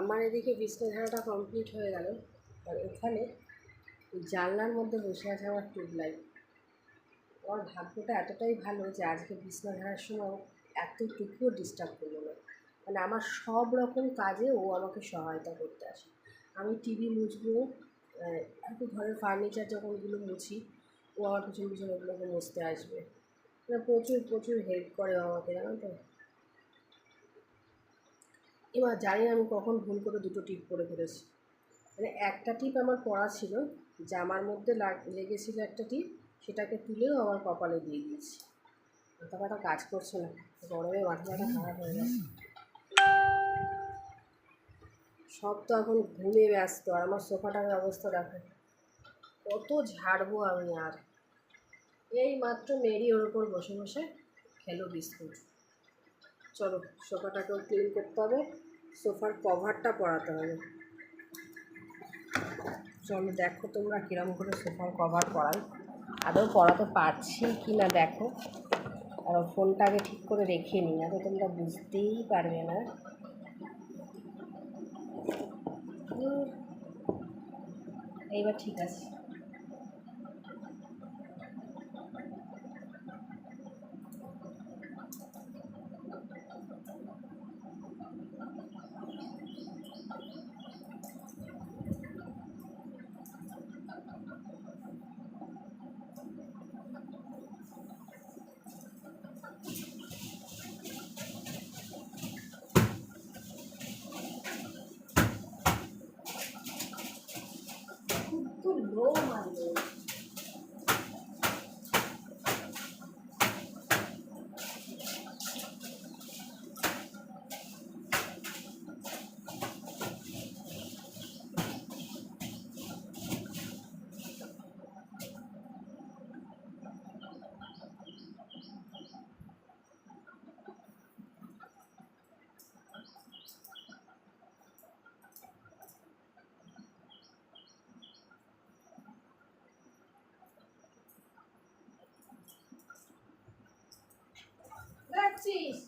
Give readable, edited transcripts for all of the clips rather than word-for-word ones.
আমার এদিকে বিছনাঝাড়াটা কমপ্লিট হয়ে গেল। আর এখানে জানলার মধ্যে বসে আছে আমার টিউবলাইট। আমার ভাগ্যটা এতটাই ভালো যে আজকে বিছনা ঝাড়ার সময় এতটুকুও ডিস্টার্ব করলো না। মানে আমার সব রকম কাজে ও আমাকে সহায়তা করতে আসে। আমি টিভি মুছবো, একটু ঘরের ফার্নিচার যখনগুলো মুছি, ও আমার পিছন পিছন ওগুলোকে মুছতে আসবে। মানে প্রচুর প্রচুর হেল্প করে আমাকে, জানো তো। এবার জানি না আমি কখন ভুল করে দুটো টিপ পরে ফেলেছি। মানে একটা টিপ আমার পড়া ছিল, জামার মধ্যে লেগেছিল একটা টিপ, সেটাকে তুলেও আমার কপালে দিয়ে দিয়েছি। মাথা ব্যথা কাজ করছে না, গরমে মাথা ব্যথা খারাপ হয়ে গেছে। সব তো এখন ঘুমে ব্যস্ত, আর আমার সোফাটার অবস্থা দেখো, কত ঝাড়বো আমি আর। এই মাত্র মেরি ওর ওপর বসে বসে খেলো বিস্কুট। চলো সোফাটাকেও ক্লিন করতে হবে, সোফার কভারটা পরাতে হবে। চলো দেখো তোমরা কীরকম করে সোফার কভার পরাই, আদৌ পরাতে পারছি কি না দেখো। আর ফোনটাকে ঠিক করে রেখে নিই, আদৌ তোমরা বুঝতেই পারবে না। এইবার ঠিক আছে। খুব লো মারলো। দেখছিস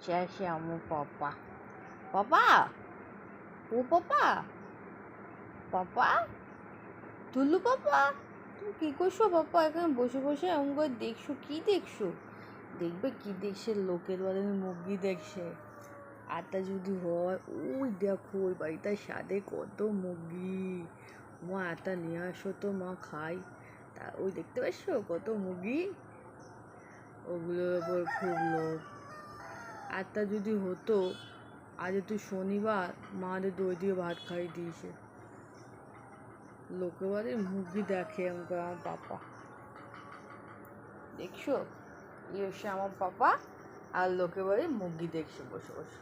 Chelsea আমার পাপা পাপা ও পাপা পাপা তুলু পাপা তুমি কী করছো পাপা? এখানে বসে বসে এমন করে দেখছো, কী দেখছো? দেখবে কি দেখছে, লোকের বাড়ির মুরগি দেখছে। আটা যদি হয়, ওই দেখো ওই বাড়িটার স্বাদে কত মুরগি। মা আটা নিয়ে আসো তো মা, খাই। তা ওই দেখতে পাচ্ছ কত মুরগি, ওগুলোর ওপর খুব লোভ। আটটা যদি হতো, আজ তো শনিবার, মাদের দই দিয়ে ভাত খাইয়ে দিয়েছে। লোকের বাড়ির মুরগি দেখে আমাকে আমার পাপা। দেখছো, এই হচ্ছে আমার পাপা, আর লোকের বাড়ির মুরগি দেখছে বসে বসে।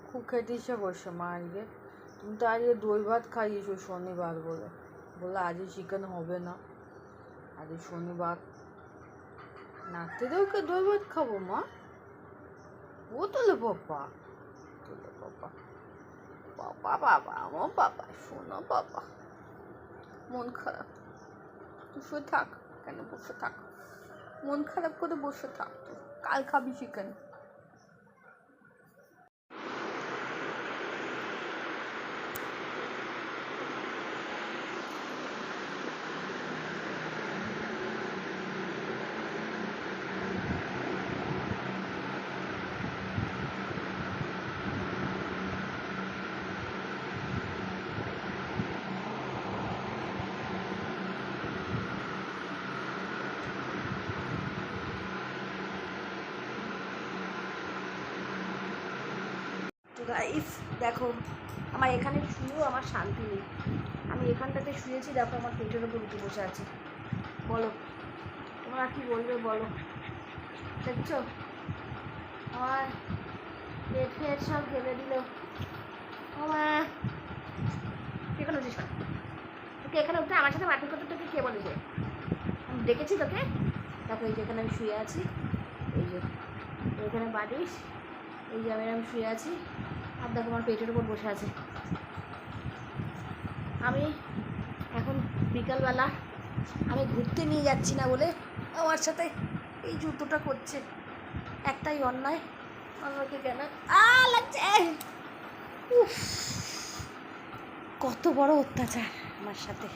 খুব খেতে ইচ্ছা করছে মা আজকে। তুমি তো আজকে দই ভাত খাইয়েছো শনিবার বলে, বলে আজকে চিকেন হবে না, আজকে শনিবার। নাচতে ওকে দই ভাত খাবো মা? ও তোলে পাপা, তোলে পাপা, পাপা বাবা, আমার বাবা, শোনো বাবা। মন খারাপ, তুই শুয়ে থাক, কেন বসে থাক, মন খারাপ করে বসে থাক, তুই কাল খাবি চিকেন। তো গাইস দেখো, আমার এখানে শুয়েও আমার শান্তি নেই। আমি এখানটাতে শুয়েছি, দেখো আমার পেটের ওপর উঠে বসে আছে। বলো তোমরা কি বলবে বলো, দেখছো আমার পেট ফেট সব ঘেলে দিল। আমার এখানে উঠিস না, তোকে এখানে উঠে আমার সাথে মারপিট করতে তোকে কে বলেছে? আমি ডেকেছি তোকে? দেখো এই যে এখানে আমি শুয়ে আছি, এই যে এখানে বালিশ, এই যে আমি শুয়ে আছি, আর দেখো আমার পেটের উপর বসে আছে। আমি এখন বিকালবেলা আমি ঘুরতে নিয়ে যাচ্ছি না বলে আমার সাথে এই যুদ্ধটা করছে। একটাই অন্যায়, আমাকে কেন লাগছে, উফ, কত বড় অত্যাচার আমার সাথে।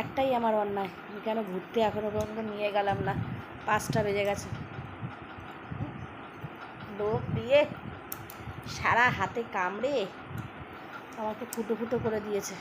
একটাই আমার অন্যায়, আমি কেন ঘুরতে এখনো পর্যন্ত নিয়ে গেলাম না, 5টা বেজে গেছে। লোভ দিয়ে সারা হাতে কামড়ে আমাকে ফুটো ফুটো করে দিয়েছে।